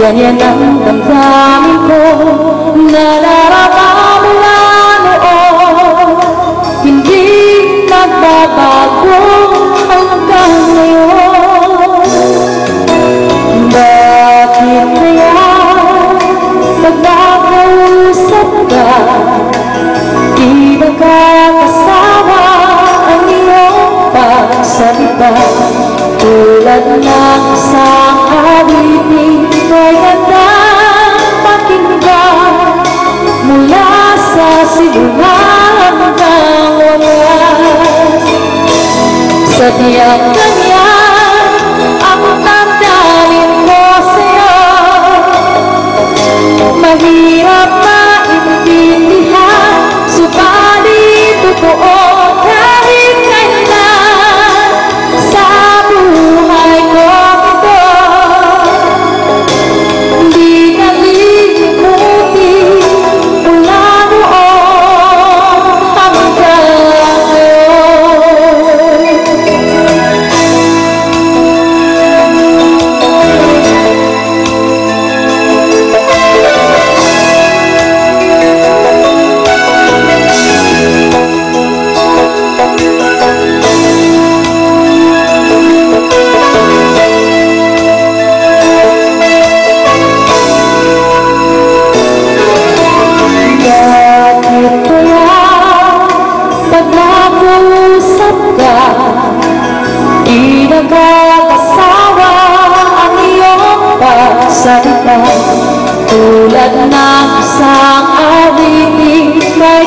ganyan ang damdamin ko. Nadarama mula noon, hindi nagbabago hanggang ngayon. Bakit kaya pag nakausap ka, di nakakasawa ang iyong pagsalita? Tulad ng isang awiting ay gandang pakinggan, mula sa simula hanggang wakas. Sadyang ganyan ang damdamin ko sa'yo, mahirap maintindihan, subalit totoo kahit kailan sa buhay ko ito. Di ka lilimutin mula noon hanggang ngayon. Di nakakasawa ang iyong pagsalita, tulad ng isang awiting may